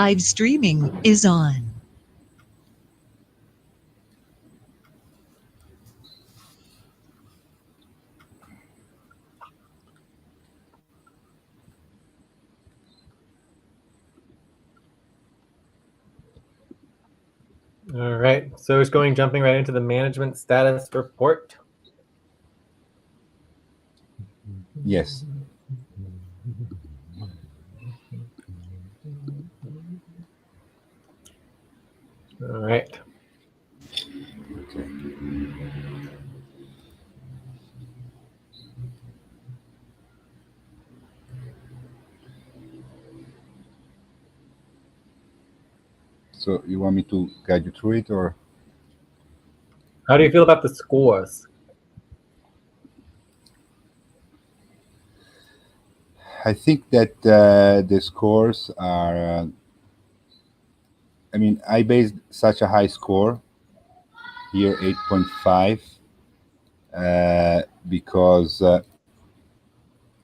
Live streaming is on. All right, so it's jumping right into the management status report. Yes. All right. So you want me to guide you through it, or? How do you feel about the scores? I think that the scores are. I mean, I based such a high score here, 8.5, because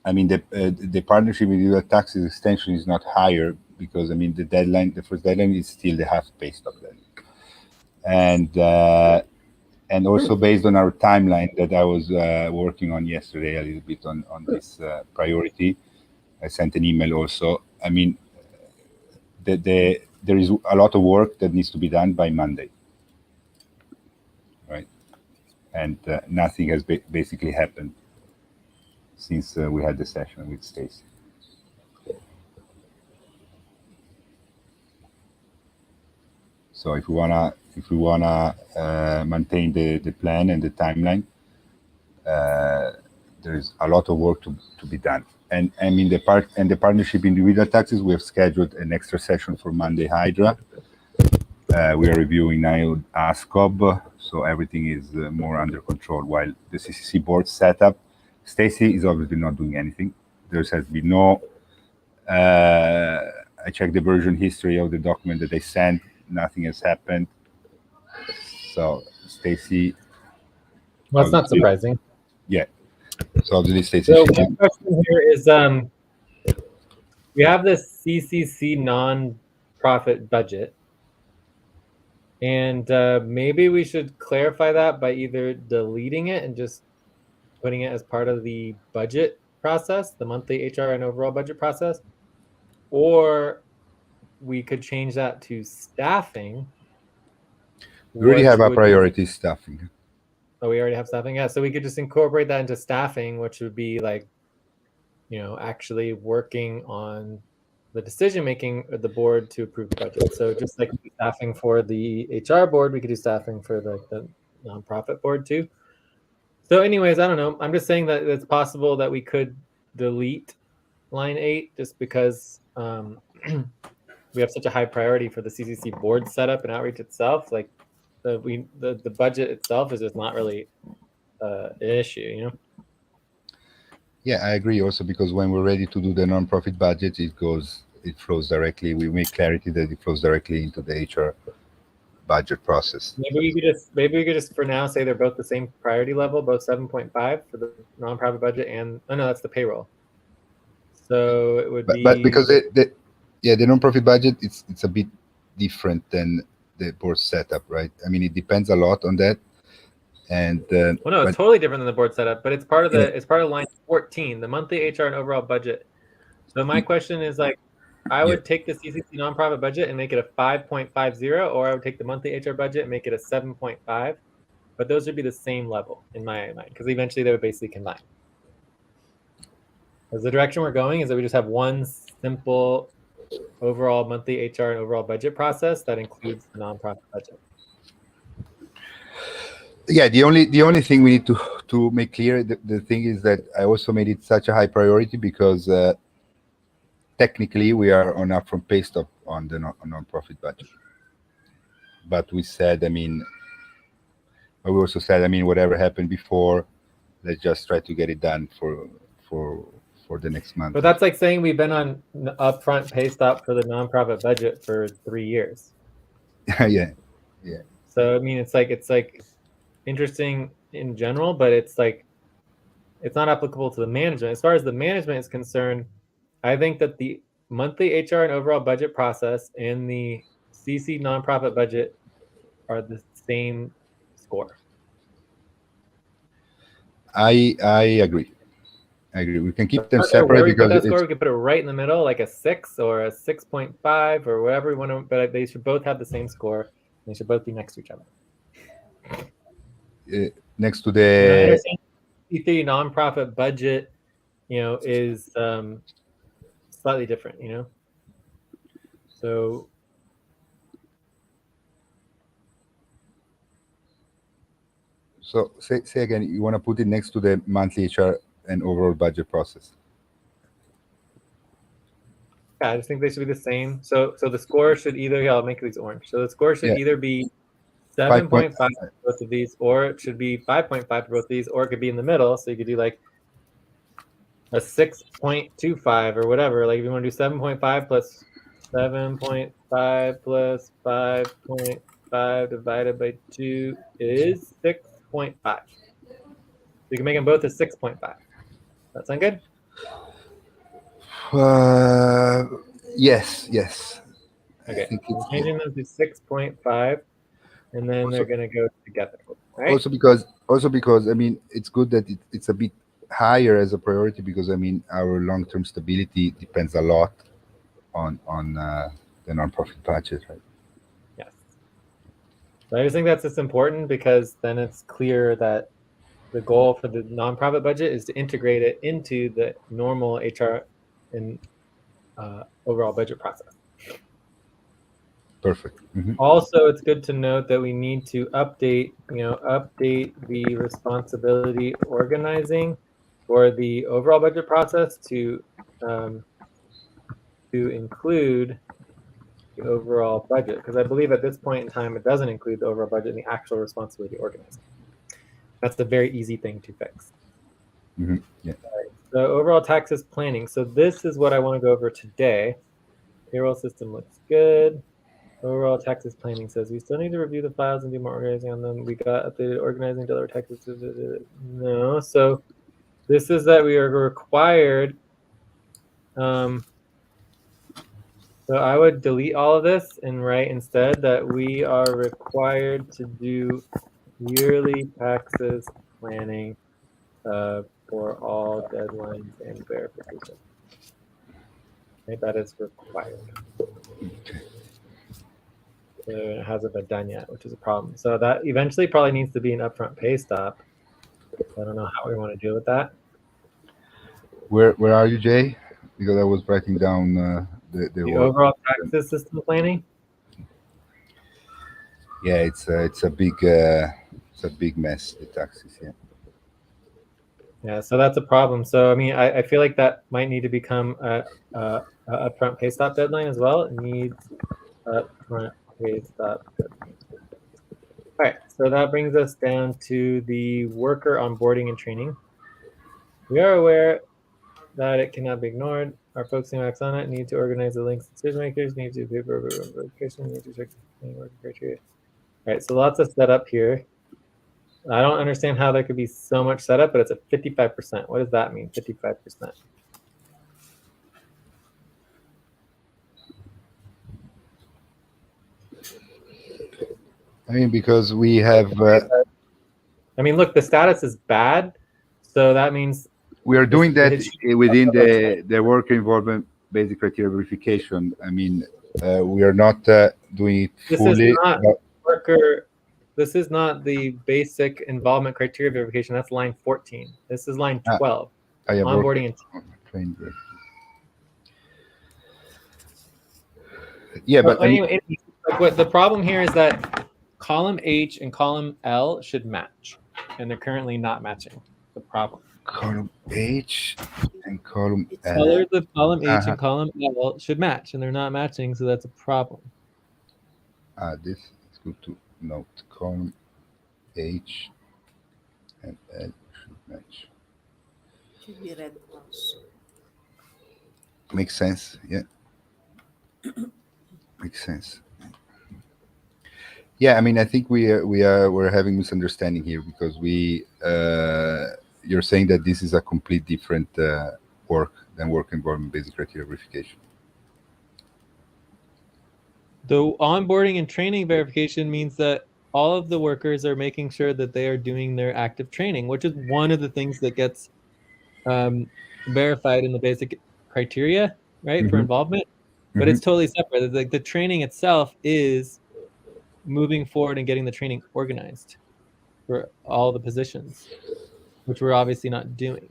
I mean the partnership with the taxes extension is not higher because I mean the deadline, the first deadline is still the half pay stop deadline, and also based on our timeline that I was working on yesterday a little bit on this priority. I sent an email also. I mean, there is a lot of work that needs to be done by Monday, right? And nothing has basically happened since we had the session with Stacy. So if we wanna maintain the plan and the timeline, there's a lot of work to be done. And I mean the partnership individual taxes, we have scheduled an extra session for Monday Hydra. We are reviewing now ASCOB, so everything is more under control. While the CCC board setup, Stacy is obviously not doing anything. There has been no. I checked the version history of the document that they sent. Nothing has happened. So Stacy. Well, that's not surprising. Yeah. So obviously Stacy. So my question here is, we have this CCC non-profit budget, and maybe we should clarify that by either deleting it and just putting it as part of the budget process, the monthly HR and overall budget process, or we could change that to staffing. We already have our priority staffing. Oh, we already have staffing? Yeah, so we could just incorporate that into staffing, which would be like, you know, actually working on the decision-making of the board to approve the budget. So just like staffing for the HR board, we could do staffing for the nonprofit board too. So anyways, I don't know. I'm just saying that it's possible that we could delete line 8 just because we have such a high priority for the CCC board setup and outreach itself. Like the budget itself is just not really an issue, you know? Yeah, I agree also because when we're ready to do the nonprofit budget, it flows directly. We make clarity that it flows directly into the HR budget process. Maybe we could just for now say they're both the same priority level, both 7.5 for the nonprofit budget and no, that's the payroll. So it would be. But because the nonprofit budget it's a bit different than the board setup, right? I mean, it depends a lot on that. And well, no, it's totally different than the board setup, but it's part of it's part of line 14, the monthly HR and overall budget. So my question is like, I would take the CCC nonprofit budget and make it a 5.50, or I would take the monthly HR budget and make it a 7.5. But those would be the same level in my mind, because eventually they would basically combine. Because the direction we're going is that we just have one simple overall monthly HR and overall budget process that includes the nonprofit budget. Yeah, the only thing we need to make clear, the thing is that I also made it such a high priority because technically we are on upfront pay stop on the non-profit budget. But we said, we also said, whatever happened before, let's just try to get it done for the next month. But that's like saying we've been on upfront pay stop for the nonprofit budget for 3 years. Yeah. So I mean, it's like interesting in general, but it's like it's not applicable to the management. As far as the management is concerned, I think that the monthly HR and overall budget process and the CC nonprofit budget are the same score. I agree. I agree. We can keep them Okay, separate where we put because that score, it's we could put it right in the middle, like a 6 or a 6.5 or whatever we want to, but they should both have the same score. They should both be next to each other. next to And I the. understand C3 nonprofit budget, is slightly different, So So say again. You want to put it next to the monthly HR and overall budget process. yeah, I just think they should be the same. So the score should either, I'll make these orange. So the score should either be 7.5 for both of these, or it should be 5.5 for both of these, or it could be in the middle. So you could do like a 6.25 or whatever. Like if you want to do 7.5 plus 7.5 plus 5.5 divided by 2 is 6.5. So you can make them both a 6.5. That sound good? Yes. Okay, I'm changing them to 6.5, and then they're going to go together. Right? Also because I mean, it's good that it's a bit higher as a priority because I mean our long-term stability depends a lot on the nonprofit budget, right? Yes. So I just think that's just important because then it's clear that the goal for the nonprofit budget is to integrate it into the normal HR and overall budget process. Perfect. Mm-hmm. Also, it's good to note that we need to update the responsibility organizing for the overall budget process to include the overall budget, because I believe at this point in time it doesn't include the overall budget in the actual responsibility organizing. That's the very easy thing to fix. Mm-hmm. Yeah. Right. So overall taxes planning. So this is what I want to go over today. Payroll system looks good. Overall taxes planning says we still need to review the files and do more organizing on them. We got updated organizing Delaware taxes. No. So this is that we are required. So I would delete all of this and write instead that we are required to do yearly taxes planning for all deadlines and verification. Okay, that is required. So it hasn't been done yet, which is a problem. So that eventually probably needs to be an upfront pay stop. I don't know how we want to deal with that. Where are you, Jay? Because I was writing down the overall taxes system planning. Yeah, it's a big mess, the taxes. Yeah, so that's a problem. So I mean, I feel like that might need to become a upfront pay stop deadline as well. It needs upfront pay stop deadline. All right, so that brings us down to the worker onboarding and training. We are aware that it cannot be ignored. Our folks who acts on it need to organize the links. Decision makers need to do paper verification, need to check work criteria. All right, so lots of setup here. I don't understand how there could be so much setup, but it's a 55%. What does that mean, 55%? I mean, because we have. I mean, look, the status is bad, so that means we are doing that within the worker involvement basic criteria verification. I mean, we are not doing it fully. This is not worker. This is not the basic involvement criteria verification. That's line 14. This is line 12. Onboarding and training. Yeah, but anyway, what the problem here is that column H and column L should match, and they're currently not matching. The problem. Column H and column L. Colors of column H and column L should match, and they're not matching, so that's a problem. This is good to note. Column H and L should match. Should be red also. Makes sense, yeah. Makes sense. Yeah, I mean, I think we're having misunderstanding here because you're saying that this is a complete different work than work involvement basic criteria verification. The onboarding and training verification means that all of the workers are making sure that they are doing their active training, which is one of the things that gets verified in the basic criteria, right, for involvement. But it's totally separate. Like the training itself is moving forward and getting the training organized for all the positions, which we're obviously not doing.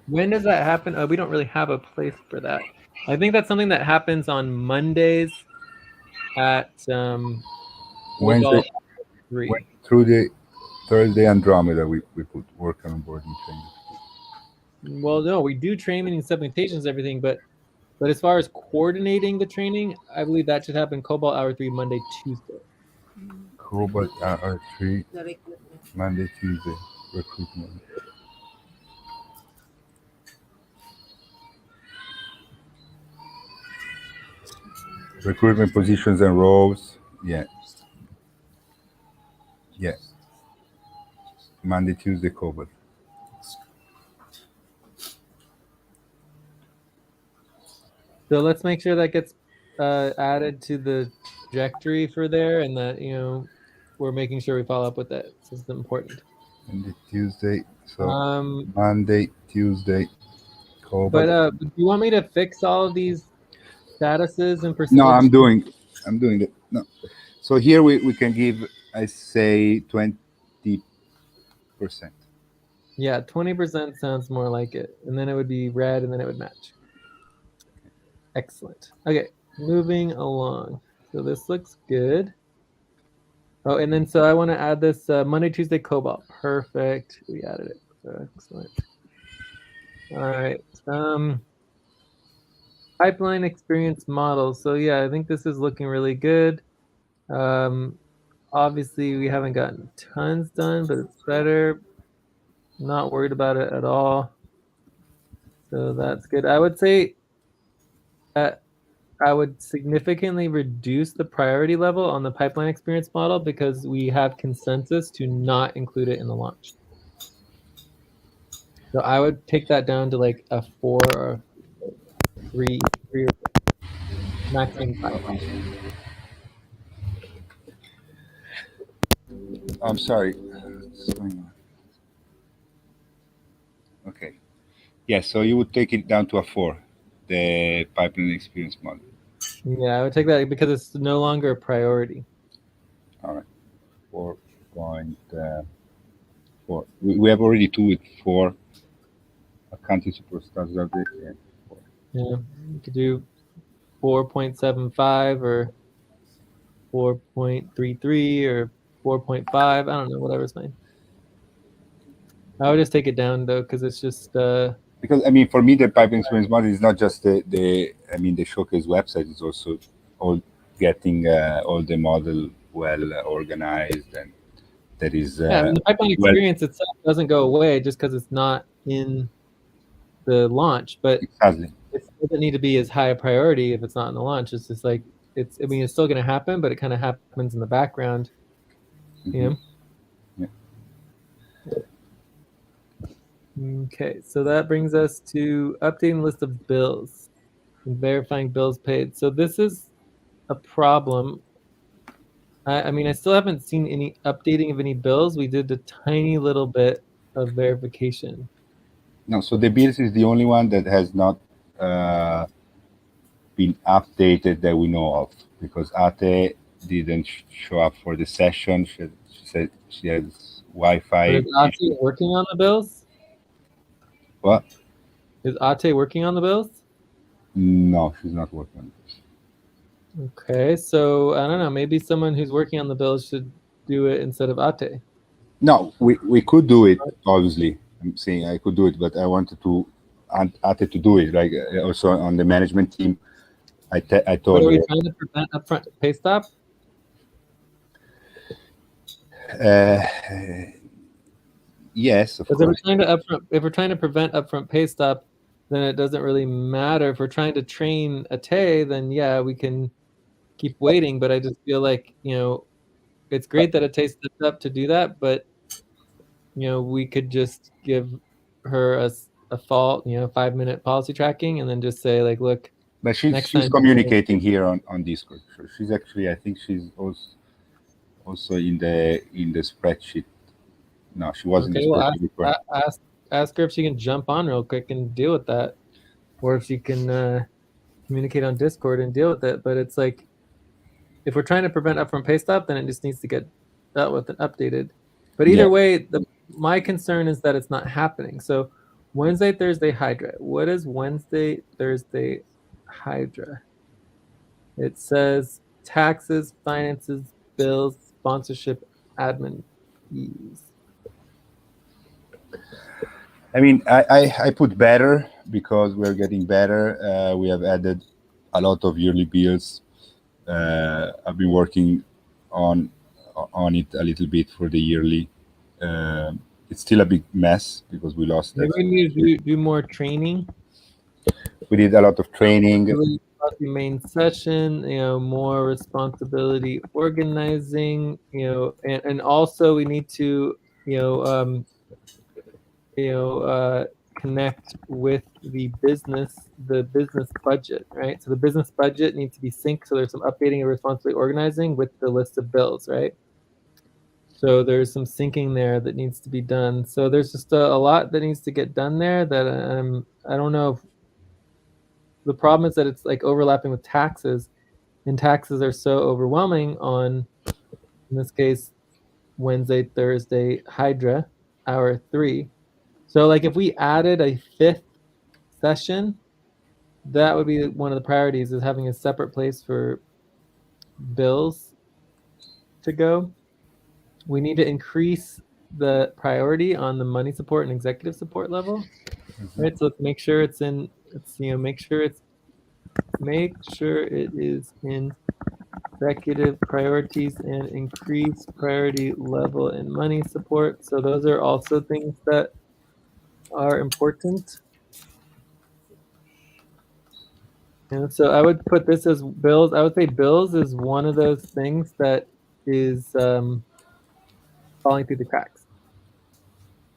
When does that happen? Oh, we don't really have a place for that. I think that's something that happens on Mondays at Wednesday, 3. through the Thursday Andromeda, we put work on onboarding training. Well, no, we do training and supplementations, everything, but as far as coordinating the training, I believe that should happen Cobalt Hour 3 Monday, Tuesday. Cobalt Hour 3, The recruitment. Monday, Tuesday, recruitment. Recruitment positions and roles. Yeah. Yeah. Monday, Tuesday, Cobalt. So let's make sure that gets added to the trajectory for there, and that we're making sure we follow up with that. This is important. Monday, Tuesday. So Um, Monday, Tuesday, Cobalt. but do you want me to fix all of these statuses and percentages? No, I'm doing it. No. So here we can give, I say, 20%. Yeah, 20% sounds more like it. And then it would be red, and then it would match. Excellent. Okay, moving along. So this looks good. Oh, and then so I want to add this Monday, Tuesday, Cobalt. Perfect. We added it. Excellent. All right. Pipeline experience model. So yeah, I think this is looking really good. Obviously, we haven't gotten tons done, but it's better. Not worried about it at all. So that's good. I would say that I would significantly reduce the priority level on the pipeline experience model because we have consensus to not include it in the launch. So I would take that down to like a 4 or 3 or maximum 5. I'm sorry. What's going on? Okay. Yeah, so you would take it down to a 4, the pipeline experience model. Yeah, I would take that because it's no longer a priority. All right. 4.4. We have already 2 with 4. Accounting support starts out there. Yeah, 4. Yeah, you could do 4.75 or 4.33 or 4.5. I don't know, whatever's fine. I would just take it down though, because it's just because I mean, for me, the pipeline experience model is not just the showcase website. It's also all getting all the model well organized, and that is yeah. And the pipeline experience itself doesn't go away just because it's not in the launch, but exactly. It doesn't need to be as high a priority if it's not in the launch. It's just like it's. I mean, it's still going to happen, but it kind of happens in the background. You know. Yeah. Okay, so that brings us to updating list of bills and verifying bills paid. So this is a problem. I mean, I still haven't seen any updating of any bills. We did a tiny little bit of verification. No, so the bills is the only one that has not been updated that we know of, because Ate didn't show up for the session. She said she has Wi-Fi. But is Ate working on the bills? What? Is Ate working on the bills? No, she's not working on it. Okay, so I don't know. Maybe someone who's working on the bills should do it instead of Ate. No, we could do it. Obviously, I'm saying I could do it, but I wanted to Ate to do it. Like also on the management team, I told. But are we trying to prevent upfront pay stop? Yes, of course. Because if we're trying to prevent upfront pay stop, then it doesn't really matter. If we're trying to train Ate, then yeah, we can keep waiting. But I just feel like it's great that Ate stepped up to do that, but we could just give her a fault, 5-minute policy tracking, and then just say like, look. But she's Next time. communicating here on Discord. So she's actually, I think she's also in the spreadsheet. No, she wasn't in Okay, the well, spreadsheet before. ask her if she can jump on real quick and deal with that, or if she can communicate on Discord and deal with it. But it's like, if we're trying to prevent upfront pay stop, then it just needs to get dealt with and updated. But either Yeah. way, my concern is that it's not happening. So Wednesday, Thursday, Hydra. What is Wednesday, Thursday, Hydra? It says taxes, finances, bills, sponsorship, admin fees. I mean, I put better because we're getting better. We have added a lot of yearly bills. I've been working on it a little bit for the yearly. It's still a big mess because we lost Maybe that. we need to do more training. We did a lot of training. Really about the main session, more responsibility organizing, and also we need to, connect with the business budget, right? So the business budget needs to be synced. So there's some updating and responsibility organizing with the list of bills, right? So there's some syncing there that needs to be done. So there's just a lot that needs to get done there that I don't know if the problem is that it's like overlapping with taxes, and taxes are so overwhelming on, in this case, Wednesday, Thursday, Hydra, hour 3. So like if we added a 5th session, that would be one of the priorities, is having a separate place for bills to go. We need to increase the priority on the money support and executive support level, right? So let's make sure it's in, make sure it is in executive priorities and increase priority level in money support. So those are also things that are important. And so I would put this as bills. I would say bills is one of those things that is falling through the cracks.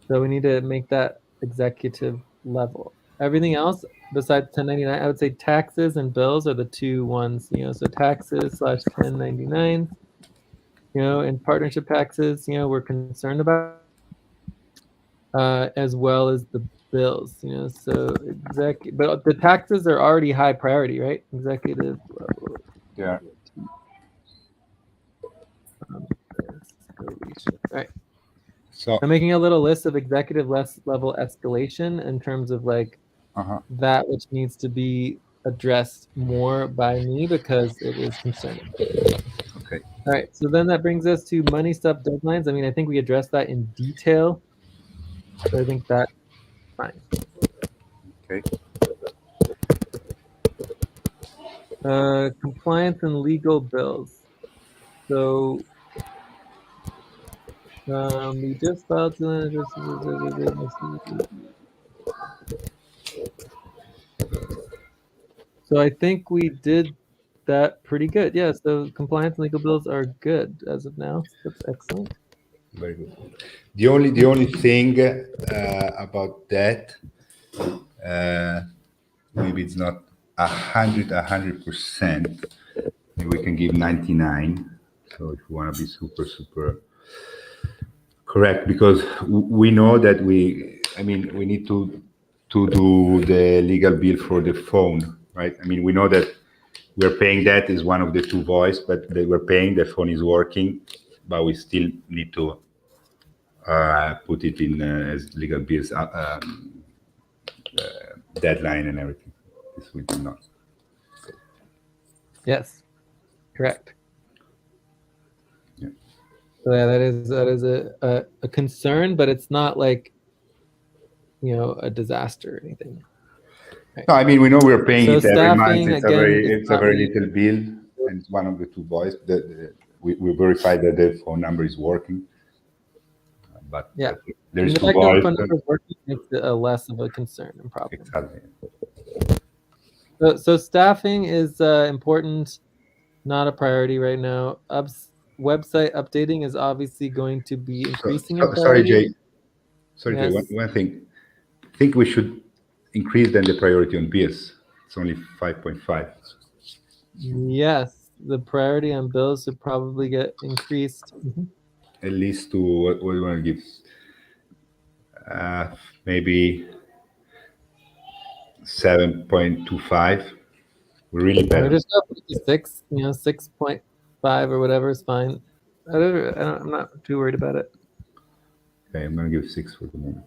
So we need to make that executive level. Everything else besides 1099, I would say taxes and bills are the two ones, so taxes / 1099, and partnership taxes, we're concerned about, as well as the bills, so but the taxes are already high priority, right? Executive level. Yeah. Right. So I'm making a little list of executive level escalation in terms of like that which needs to be addressed more by me because it is concerning. Okay. All right. So then that brings us to money stuff deadlines. I mean, I think we addressed that in detail. So I think that's fine. Okay. Compliance and legal bills. So we just filed. So I think we did that pretty good. Yeah. So compliance and legal bills are good as of now. That's excellent. Very good. The only thing about that, maybe it's not 100%. Maybe we can give 99. So if you want to be super correct, because we know that we need to do the legal bill for the phone, right? I mean, we know that we're paying that is one of the two voice, but they were paying, the phone is working, but we still need to put it in as legal bills deadline and everything. This we do not. Yes, correct. Yeah. So yeah, that is a concern, but it's not like a disaster or anything. Right. No, I mean, we know we're paying so it every month. It's again, a very little bill, and it's one of the two voice. We verified that the phone number is working. But yeah, there's the two fact voice. that the phone working makes it less of a concern and problem. Exactly. So staffing is important, not a priority right now. Website updating is obviously going to be increasing in priority. Sorry, Jay. One thing. I think we should increase then the priority on bills. It's only 5.5. Yes, the priority on bills should probably get increased. At least to what do you want to give? Maybe 7.25. We're really Or better. just go up to 6, 6.5 or whatever is fine. I'm not too worried about it. Okay, I'm gonna give 6 for the moment.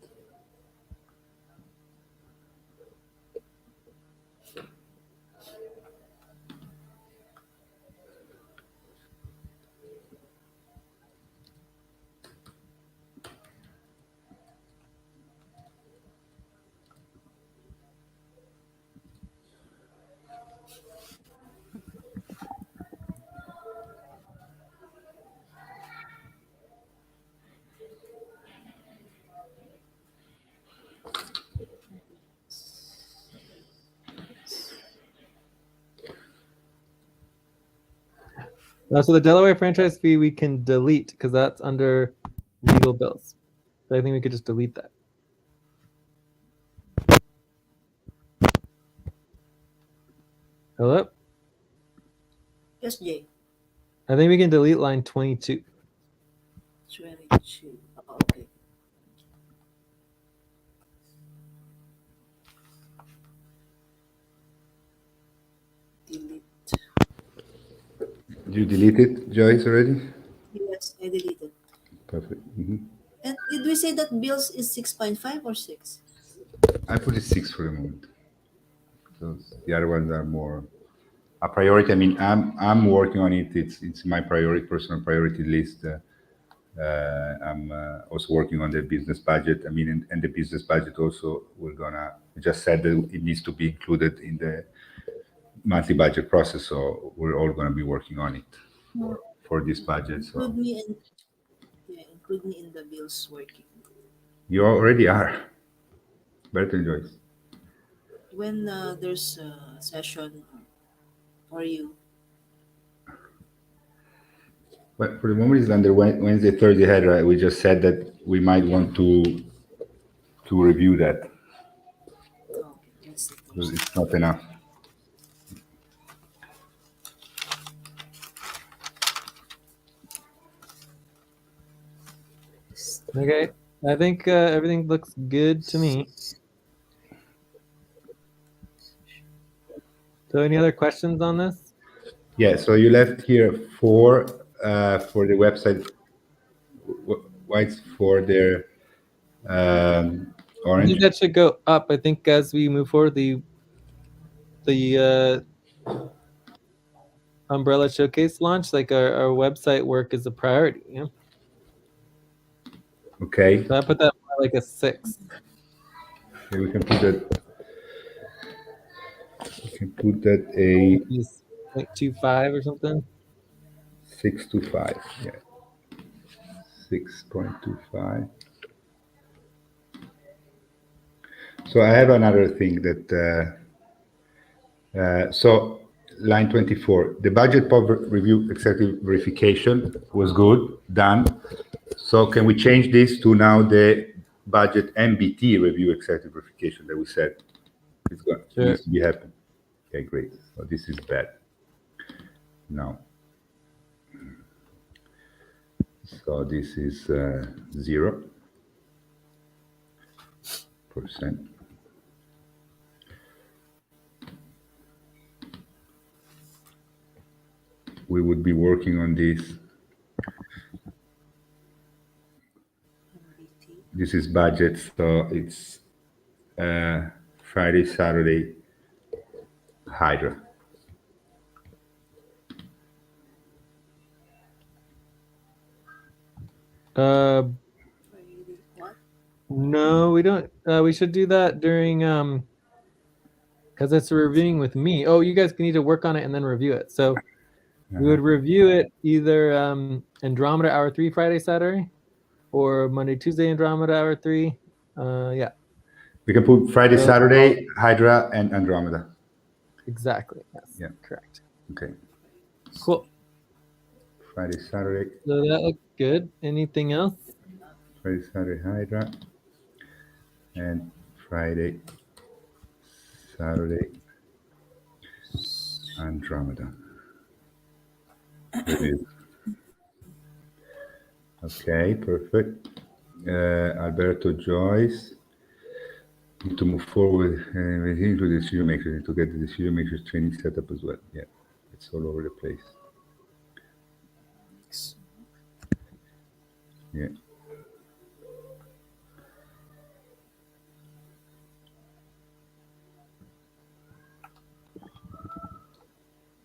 So the Delaware franchise fee we can delete because that's under legal bills. So I think we could just delete that. Hello? Yes, Jay. I think we can delete line 22. 22. Oh, okay. Delete. Did you delete it, Joyce, already? Yes, I deleted. Perfect. And did we say that bills is 6.5 or 6? I put it 6 for the moment. So the other ones are more a priority. I mean, I'm working on it. It's my priority, personal priority list. I'm also working on the business budget. I mean, and the business budget also we just said that it needs to be included in the monthly budget process. So we're all gonna be working on it for this budget. So Include me in. Yeah, include me in the bills working. you already are. Better than Joyce. When there's a session for you. But for the moment, it's under Wednesday, Thursday, Hydra. We just said that we might want to review that Oh, okay, Wednesday, because Thursday. it's not enough. Okay. I think everything looks good to me. So any other questions on this? Yeah. So you left here 4 for the website. Why it's 4 there? I Orange. think that should go up. I think as we move forward, the Umbrella Showcase launch, like our website work is a priority. Yeah. Okay. So I put that more like a 6. Okay, we can put that. We can put that a 0.25 or something. 6 to 5. Yeah. 6.25. So I have another thing that. So line 24, the budget review executive verification was good, done. So can we change this to now the budget MBT review executive verification that we said it's going Sure. needs to be happen? Okay, great. So this is bad. Now, so this is 0%. We would be working on this. This is budget, so it's Friday, Saturday, Hydra. What? No, we don't. We should do that during because it's reviewing with me. Oh, you guys need to work on it and then review it. So we would review it either Andromeda Hour 3 Friday, Saturday, or Monday, Tuesday Andromeda Hour 3. Yeah. We can put Friday, Saturday, Hydra, and Andromeda. Exactly. Yes. Yeah. Correct. Okay. Cool. Friday, Saturday. So that looks good. Anything else? Friday, Saturday, Hydra. And Friday, Saturday, Andromeda. There it is. Okay, perfect. Alberto, Joyce. Need to move forward into the decision makers to get the decision makers training set up as well. Yeah, it's all over the place. Yeah.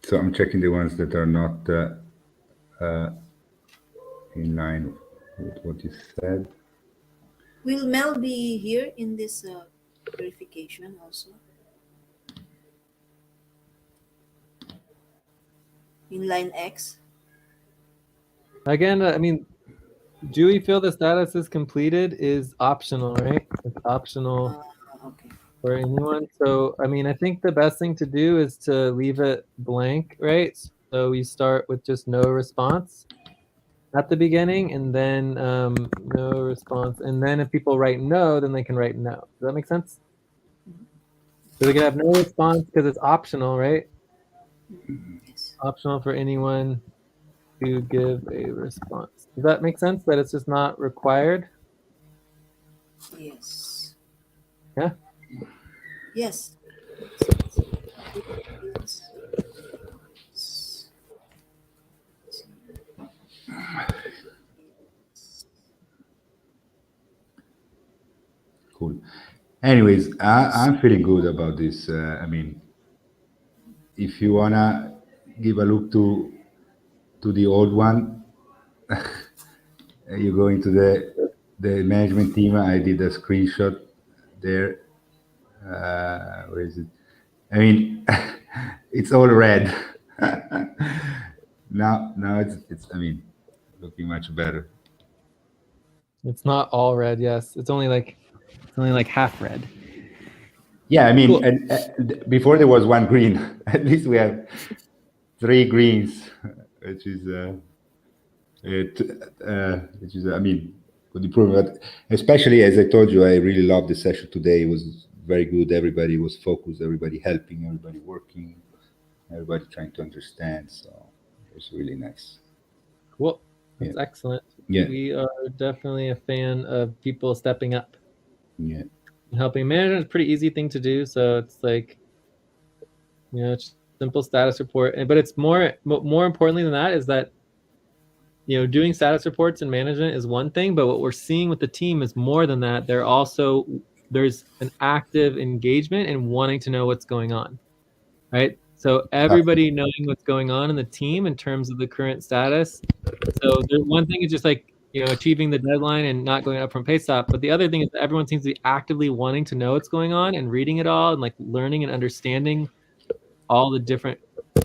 So I'm checking the ones that are not in line with what you said. Will Mel be here in this verification also? In line X? Again, I mean, do we feel the status is completed is optional, right? It's optional Okay. for anyone. So, I mean, I think the best thing to do is to leave it blank, right? So we start with just no response at the beginning, and then no response. And then if people write no, then they can write no. Does that make sense? So they can have no response because it's optional, right? Yes. Optional for anyone to give a response. Does that make sense? That it's just not required? Yes. Yeah? Yes. Cool. Anyways, I'm feeling good about this. I mean, if you wanna give a look to the old one, you go into the management team. I did a screenshot there. Where is it? I mean, it's all red. now it's. I mean, looking much better. It's not all red, yes. It's only like half red. Yeah, I mean, Cool. and before there was one green. At least we have 3 greens, which is I mean, good improvement. But especially as I told you, I really loved the session today. It was very good. Everybody was focused. Everybody helping. Everybody working. Everybody trying to understand. So it was really nice. Cool. That's excellent. Yeah. We are definitely a fan of people stepping up. Yeah. Helping management is a pretty easy thing to do. So it's like, you know, it's simple status report. But it's more importantly than that is that, you know, doing status reports in management is one thing, but what we're seeing with the team is more than that. There's an active engagement and wanting to know what's going on, right? So everybody knowing what's going on in the team in terms of the current status. So one thing is just like, you know, achieving the deadline and not going up from pay stop. But the other thing is that everyone seems to be actively wanting to know what's going on and reading it all and like learning and understanding all the different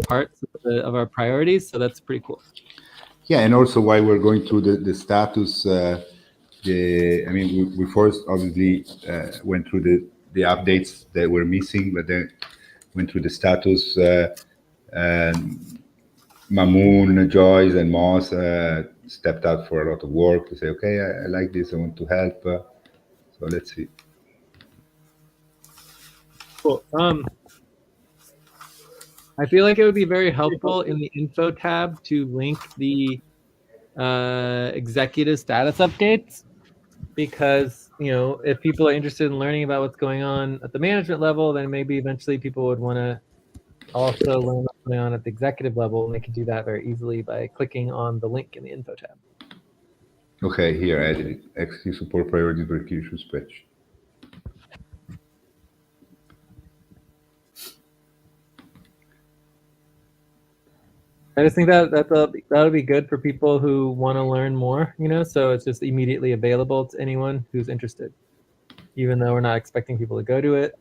parts of our priorities. So that's pretty cool. Yeah, and also while we're going through the status, I mean, we first obviously went through the updates that were missing, but then went through the status. Mamoon, Joyce, and Moss stepped out for a lot of work to say, okay, I like this, I want to help. So let's see. Cool. I feel like it would be very helpful in the info tab to link the executive status updates, because, you know, if people are interested in learning about what's going on at the management level, then maybe eventually people would want to also learn what's going on at the executive level, and they can do that very easily by clicking on the link in the info tab. Okay, here I added it. Executive support priority verification spreadsheet. I just think that'll be good for people who want to learn more, you know, so it's just immediately available to anyone who's interested, even though we're not expecting people to go to it,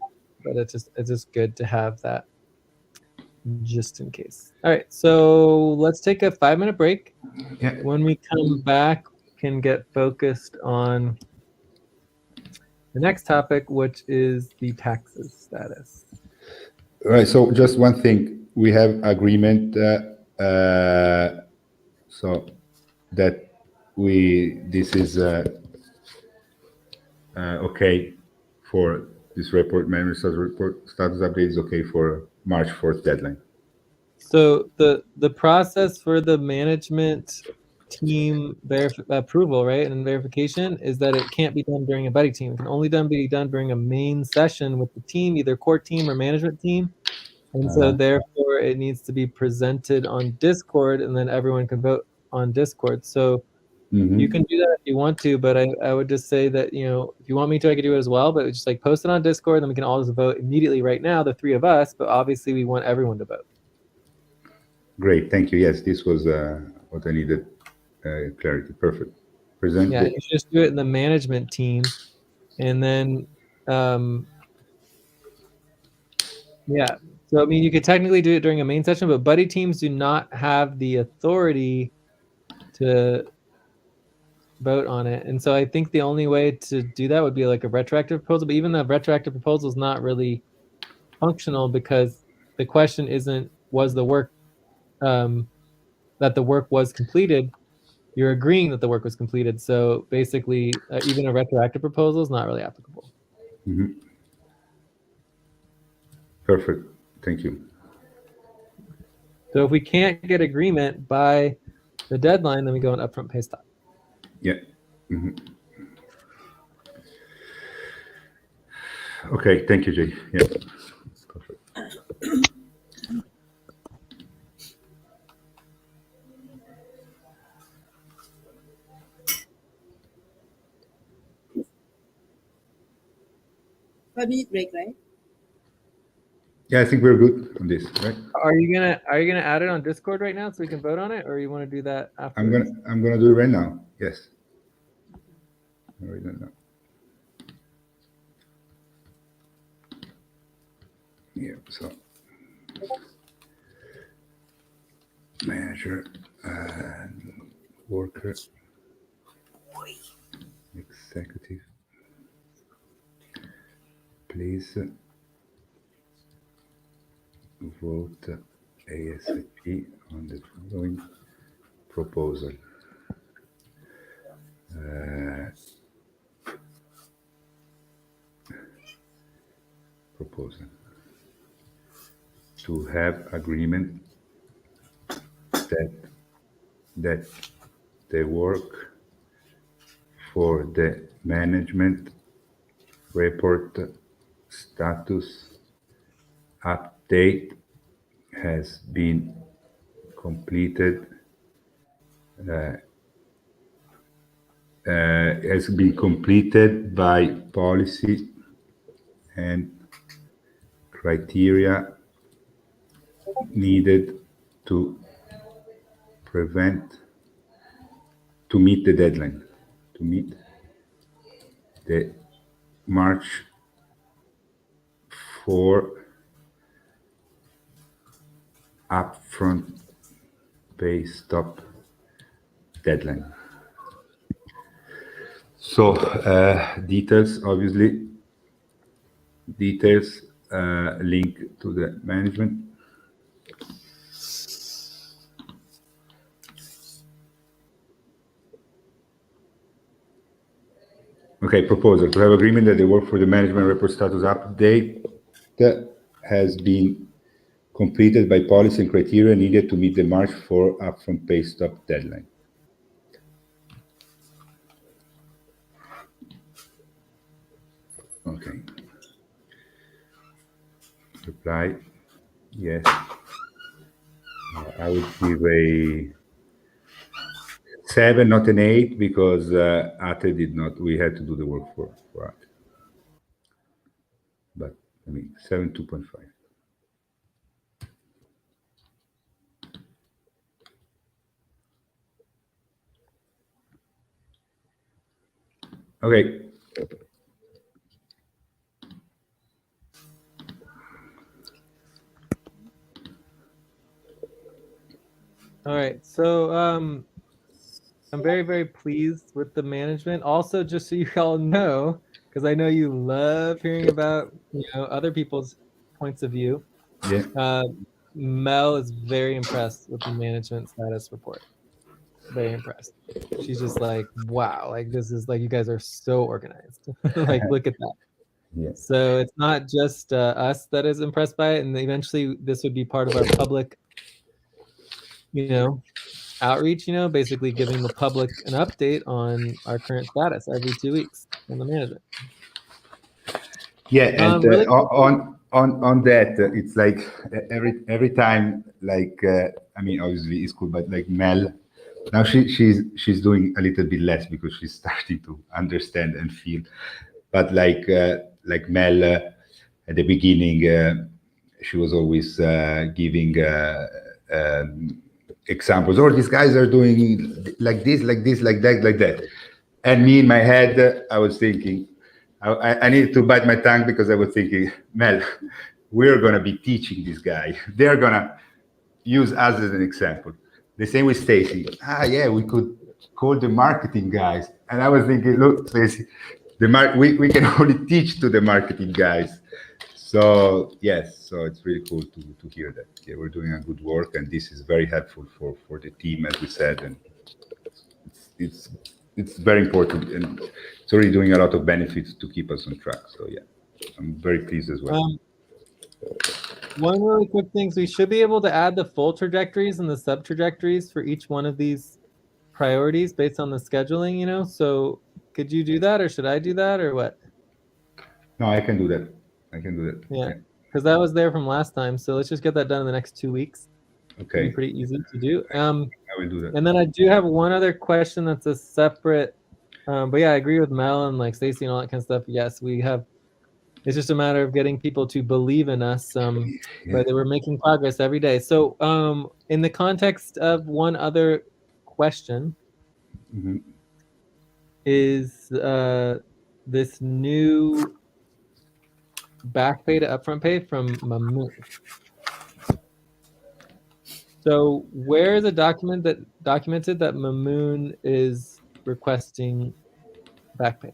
but it's just good to have that just in case. All right, so let's take a 5-minute break. Yeah. When we come back, we can get focused on the next topic, which is the taxes status. All right, so just one thing. We have agreement so that this is okay for this report, management status report, status update is okay for March 4th deadline. So the process for the management team approval, right, and verification is that it can't be done during a buddy team. It can only be done during a main session with the team, either core team or management team. And so therefore it needs to be presented on Discord, and then everyone can vote on Discord. So you can do that if you want to, but I would just say that, you know, if you want me to, I could do it as well, but just like post it on Discord, then we can all just vote immediately right now, the three of us, but obviously we want everyone to vote. Great, thank you. Yes, this was what I needed, clarity. Perfect. Present. Yeah, you should just do it in the management team, and then yeah. So I mean, you could technically do it during a main session, but buddy teams do not have the authority to vote on it. And so I think the only way to do that would be like a retroactive proposal, but even the retroactive proposal is not really functional, because the question isn't was the work that the work was completed. You're agreeing that the work was completed. So basically, even a retroactive proposal is not really applicable. Perfect. Thank you. So if we can't get agreement by the deadline, then we go on upfront pay stop. Yeah. Okay. Thank you, Jay. Yeah. Perfect. Five-minute break, right? Yeah, I think we're good on this, right? Are you gonna add it on Discord right now so we can vote on it, or you want to do that after? I'm gonna do it right now. Yes. Right now. Yeah. So manager and worker, executive. Please vote ASAP on the following proposal. To have agreement that the work for the management report status update has been completed by policy and criteria needed to meet the deadline, to meet the March 4 upfront pay stop deadline. So details, obviously, link to the management. Okay, proposal to have agreement that the work for the management report status update has been completed by policy and criteria needed to meet the March 4 upfront pay stop deadline. Okay. Reply, yes. I would give a 7, not an 8, because Ate did not. We had to do the work for Ate. But I mean, 7, 2.5. Okay. All right. So I'm very, very pleased with the management. Also, just so you all know, because I know you love hearing about, you know, other people's points of view. Yeah. Mel is very impressed with the management status report. Very impressed. She's just like, wow, like this is like, you guys are so organized. Like, look at that. Yeah. So it's not just us that is impressed by it, and eventually this would be part of our public outreach, basically giving the public an update on our current status every 2 weeks on the management. Yeah, and Really on that, it's like every time, like I mean, obviously it's cool, but like Mel, now she's doing a little bit less because she's starting to understand and feel. But like Mel, at the beginning, she was always giving examples. Oh, these guys are doing like this, like this, like that, like that. And me in my head, I was thinking, I needed to bite my tongue because I was thinking, Mel, we're going to be teaching this guy. They're going to use us as an example. The same with Stacy. Yeah, we could call the marketing guys. And I was thinking, look, Stacy, we can only teach to the marketing guys. So yes, so it's really cool to hear that. Yeah, we're doing a good work, and this is very helpful for the team, as we said, and it's very important, and it's already doing a lot of benefits to keep us on track. So yeah, I'm very pleased as well. One really quick thing, so we should be able to add the full trajectories and the sub trajectories for each one of these priorities based on the scheduling, so could you do that, or should I do that, or what? No, I can do that. Yeah, because that was there from last time, so let's just get that done in the next 2 weeks. Okay. It'll be pretty easy to do. I will do that. And then I do have one other question that's a separate, but yeah, I agree with Mel and like Stacy and all that kind of stuff. Yes, we have. It's just a matter of getting people to believe in us, but we're making progress every day. So, in the context of one other question, is this new back pay to upfront pay from Mamoon. So where is a document that documented that Mamoon is requesting back pay?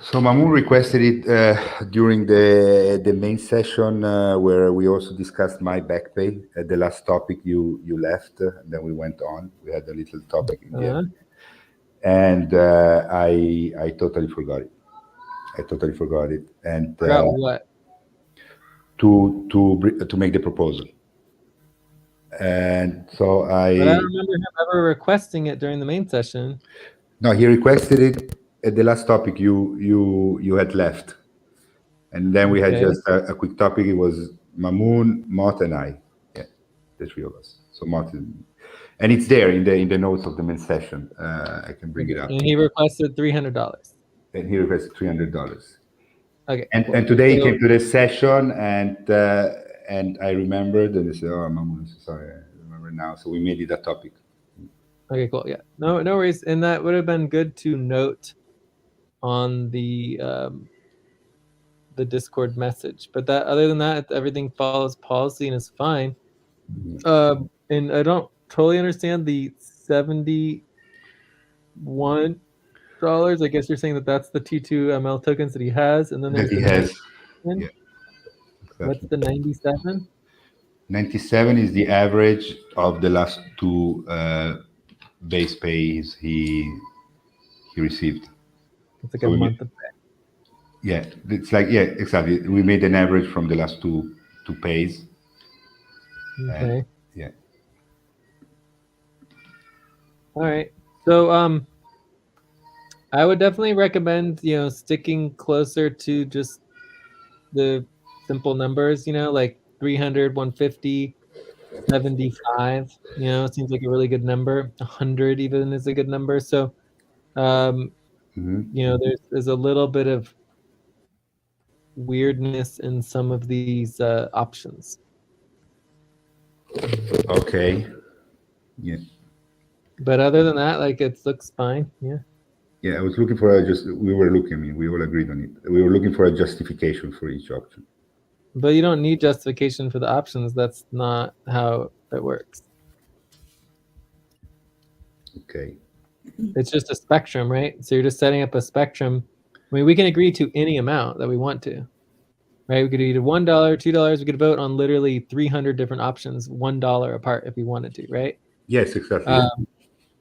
So Mamoon requested it during the main session where we also discussed my back pay. At the last topic you left, and then we went on. We had a little topic in the end. And I totally forgot it. And what? To make the proposal. And so But I don't remember him ever requesting it during the main session. No, he requested it at the last topic you had left, and then we had just a quick topic. It was Mamoon, Mott, and I. Yeah, the three of us. So Mott, and it's there in the notes of the main session. I can bring it up. And he requested $300. And he requested $300. Okay. And today he came to the session, and I remembered, and I said, "Oh, Mamoon, sorry, I remember now." So we made it a topic. Okay, cool. Yeah, no worries. And that would have been good to note on the Discord message. But that, other than that, everything follows policy and is fine. And I don't totally understand the $71. I guess you're saying that that's the T2ML tokens that he has, and then there's that he has. Yeah. Exactly. What's the 97? 97 is the average of the last two base pays he received. It's like a month of pay. Yeah, it's like, yeah, exactly. We made an average from the last two pays. Okay. Yeah. All right. So I would definitely recommend, sticking closer to just the simple numbers, like 300, 150, 75, it seems like a really good number. 100 even is a good number. So, there's a little bit of weirdness in some of these options. Okay. Yeah. But other than that, like, it looks fine. Yeah. Yeah, I was looking for we all agreed on it. We were looking for a justification for each option. But you don't need justification for the options. That's not how it works. Okay. It's just a spectrum, right? So you're just setting up a spectrum. I mean, we can agree to any amount that we want to, right? We could either $1, $2. We could vote on literally 300 different options, $1 apart if we wanted to, right? Yes, exactly.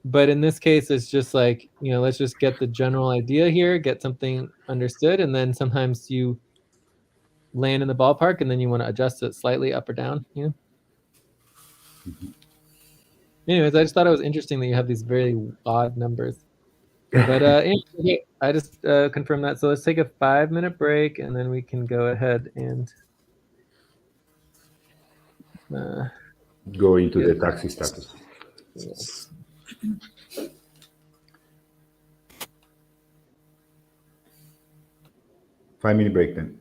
But in this case, it's just like, let's just get the general idea here, get something understood, and then sometimes you land in the ballpark, and then you want to adjust it slightly up or down. Anyways, I just thought it was interesting that you have these very odd numbers. But anyway, I just confirmed that. So let's take a 5-minute break, and then we can go ahead and Go into the taxi status. yes. 5-minute break then.